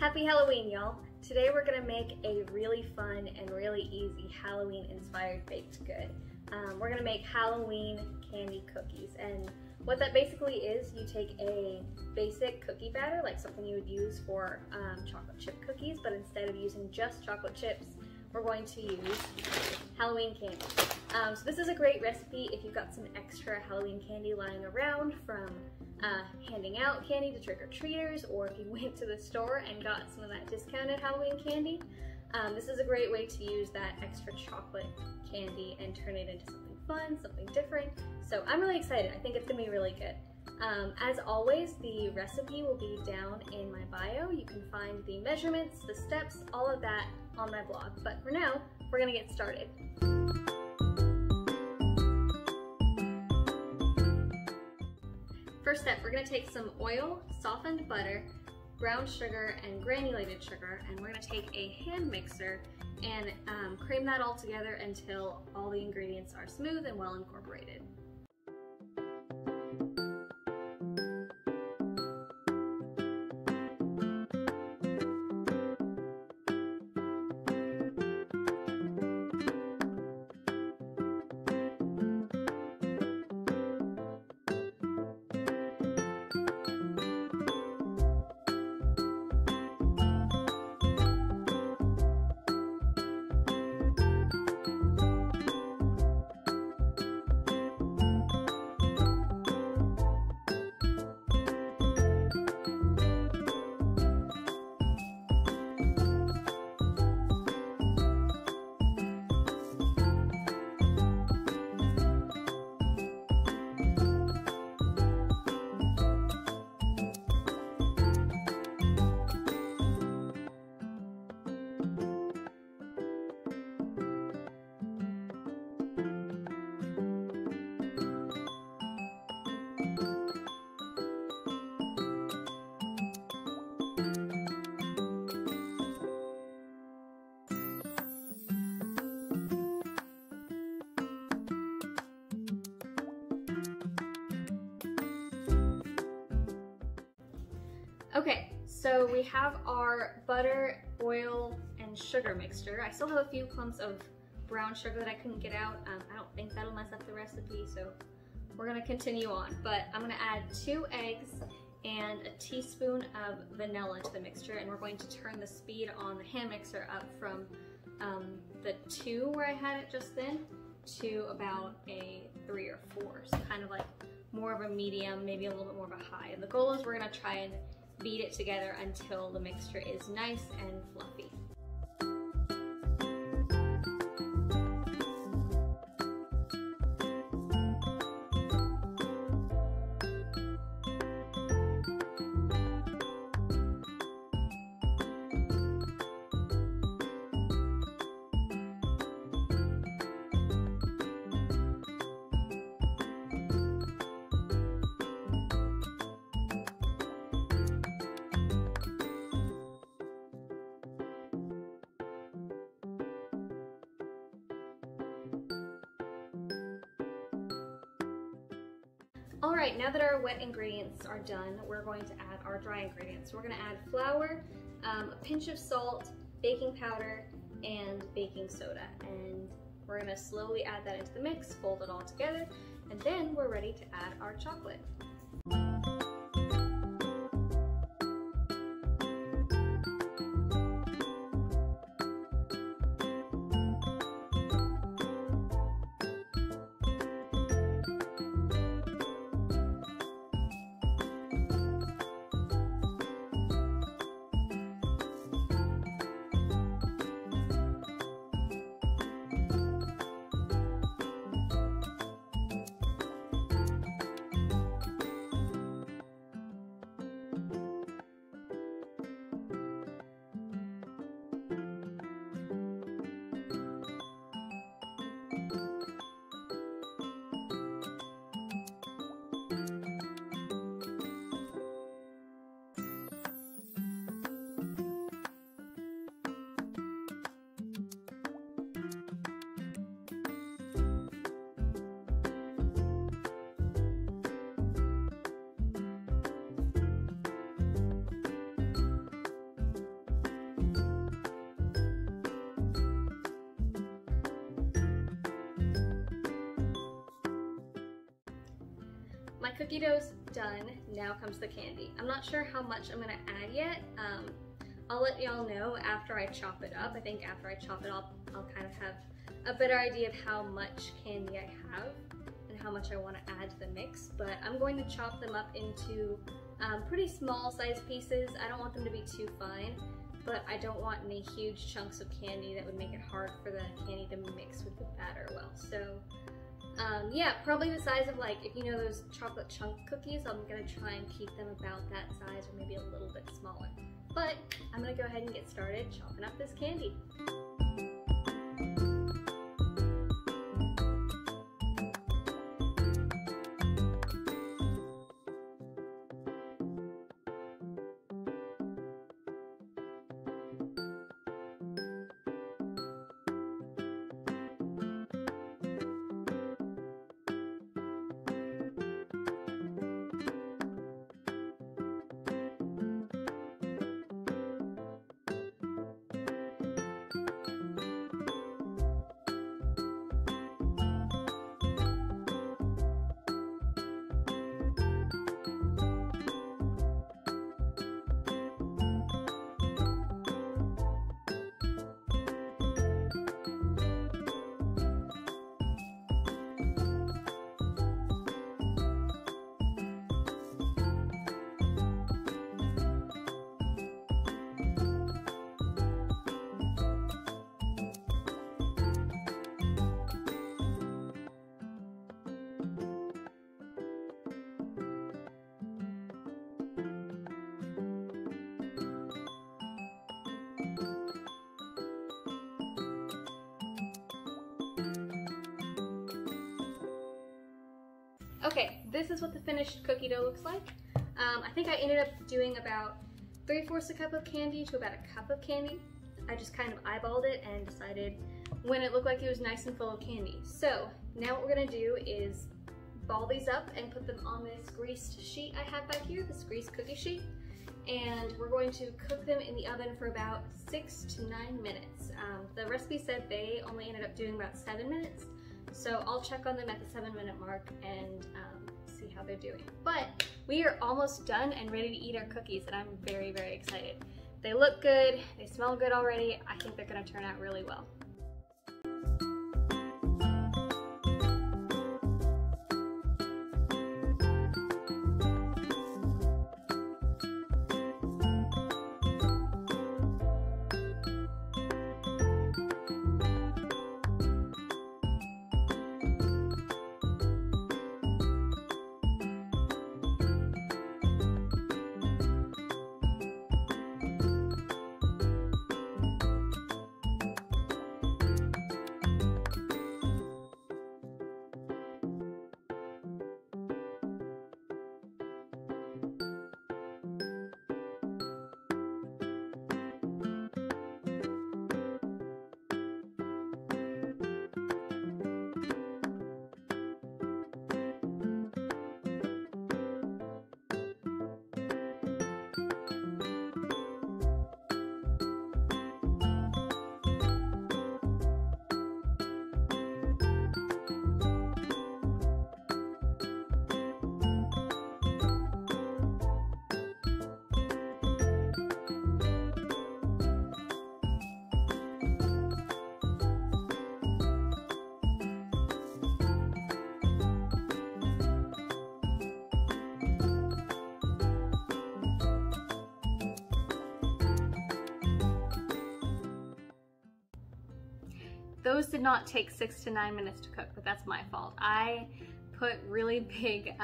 Happy Halloween, y'all! Today we're gonna make a really fun and really easy Halloween-inspired baked good. We're gonna make Halloween candy cookies, and what that basically is, you take a basic cookie batter, like something you would use for chocolate chip cookies, but instead of using just chocolate chips, we're going to use Halloween candy. So this is a great recipe if you've got some extra Halloween candy lying around from handing out candy to trick-or-treaters, or if you went to the store and got some of that discounted Halloween candy. This is a great way to use that extra chocolate candy and turn it into something fun, something different. So I'm really excited. I think it's gonna be really good. As always, the recipe will be down in my bio. You can find the measurements, the steps, all of that on my blog. But for now, we're gonna get started. First step, we're gonna take some oil, softened butter, brown sugar, and granulated sugar, and we're gonna take a hand mixer and cream that all together until all the ingredients are smooth and well incorporated. Okay, so we have our butter, oil, and sugar mixture. I still have a few clumps of brown sugar that I couldn't get out. I don't think that'll mess up the recipe, so we're gonna continue on. But I'm gonna add 2 eggs and a teaspoon of vanilla to the mixture, and we're going to turn the speed on the hand mixer up from the 2 where I had it just then to about a 3 or 4. So kind of like more of a medium, maybe a little bit more of a high. And the goal is we're gonna try and beat it together until the mixture is nice and fluffy. All right, now that our wet ingredients are done, we're going to add our dry ingredients. We're gonna add flour, a pinch of salt, baking powder, and baking soda. And we're gonna slowly add that into the mix, fold it all together, and then we're ready to add our chocolate. cookie dough's done. Now comes the candy. I'm not sure how much I'm gonna add yet. I'll let y'all know after I chop it up. I think after I chop it up, I'll kind of have a better idea of how much candy I have and how much I want to add to the mix. But I'm going to chop them up into pretty small sized pieces. I don't want them to be too fine, but I don't want any huge chunks of candy that would make it hard for the candy to mix with the batter well. So yeah, probably the size of, like, if you know those chocolate chunk cookies, I'm gonna try and keep them about that size or maybe a little bit smaller. But I'm gonna go ahead and get started chopping up this candy. Okay, this is what the finished cookie dough looks like. I think I ended up doing about 3/4 a cup of candy to about a cup of candy. I just kind of eyeballed it and decided when it looked like it was nice and full of candy. So now what we're gonna do is ball these up and put them on this greased sheet I have back here, this greased cookie sheet. And we're going to cook them in the oven for about 6 to 9 minutes. The recipe said they only ended up doing about 7 minutes. So I'll check on them at the 7-minute mark and see how they're doing. But we are almost done and ready to eat our cookies, and I'm very, very excited. They look good, they smell good already. I think they're gonna turn out really well. Those did not take 6 to 9 minutes to cook, but that's my fault. I put really big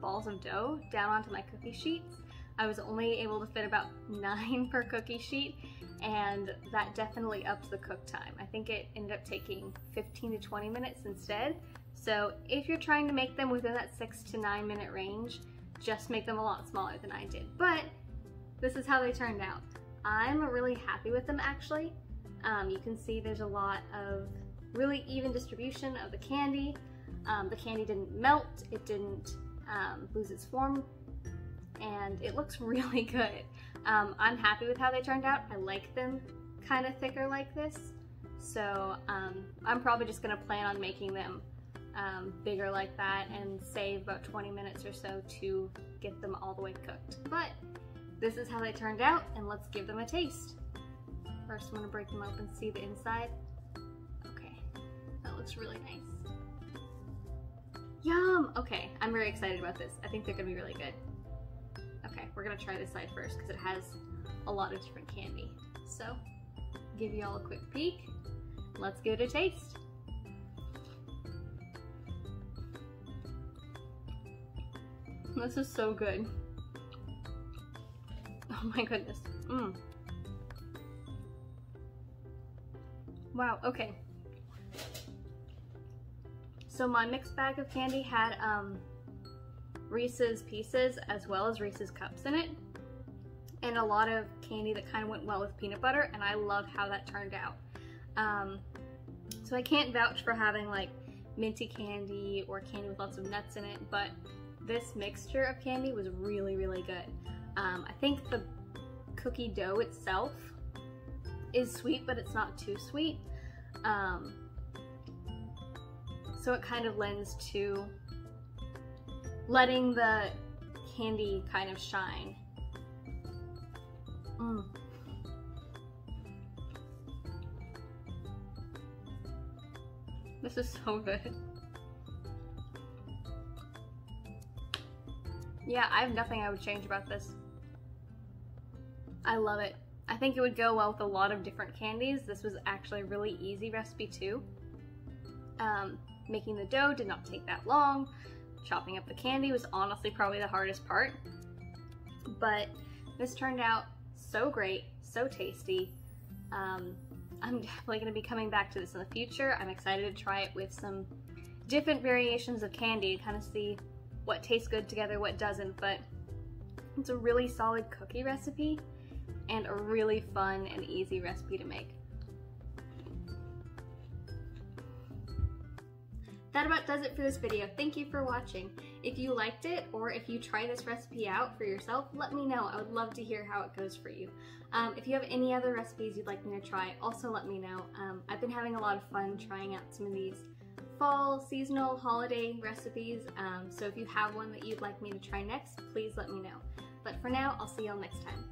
balls of dough down onto my cookie sheets. I was only able to fit about 9 per cookie sheet, and that definitely upped the cook time. I think it ended up taking 15 to 20 minutes instead. So if you're trying to make them within that 6 to 9 minute range, just make them a lot smaller than I did. But this is how they turned out. I'm really happy with them, actually. You can see there's a lot of really even distribution of the candy. The candy didn't melt, it didn't lose its form, and it looks really good. I'm happy with how they turned out. I like them kind of thicker like this, so I'm probably just gonna plan on making them bigger like that and save about 20 minutes or so to get them all the way cooked. But this is how they turned out, and let's give them a taste. First, I'm gonna break them open, see the inside. Okay, that looks really nice. Yum! Okay, I'm very excited about this. I think they're gonna be really good. Okay, we're gonna try this side first because it has a lot of different candy. So, give you all a quick peek. Let's give it a taste. This is so good. Oh my goodness. Wow, okay. So my mixed bag of candy had Reese's Pieces as well as Reese's Cups in it, and a lot of candy that kind of went well with peanut butter, and I love how that turned out. So I can't vouch for having like minty candy or candy with lots of nuts in it, but this mixture of candy was really, really good. I think the cookie dough itself is sweet, but it's not too sweet. So it kind of lends to letting the candy kind of shine. This is so good. Yeah, I have nothing I would change about this. I love it. I think it would go well with a lot of different candies. This was actually a really easy recipe too. Making the dough did not take that long. Chopping up the candy was honestly probably the hardest part. But this turned out so great, so tasty. I'm definitely going to be coming back to this in the future. I'm excited to try it with some different variations of candy to kind of see what tastes good together, what doesn't, but it's a really solid cookie recipe and a really fun and easy recipe to make. That about does it for this video. Thank you for watching. If you liked it, or if you try this recipe out for yourself, let me know. I would love to hear how it goes for you. If you have any other recipes you'd like me to try, also let me know. I've been having a lot of fun trying out some of these fall, seasonal, holiday recipes, so if you have one that you'd like me to try next, please let me know. But for now, I'll see y'all next time.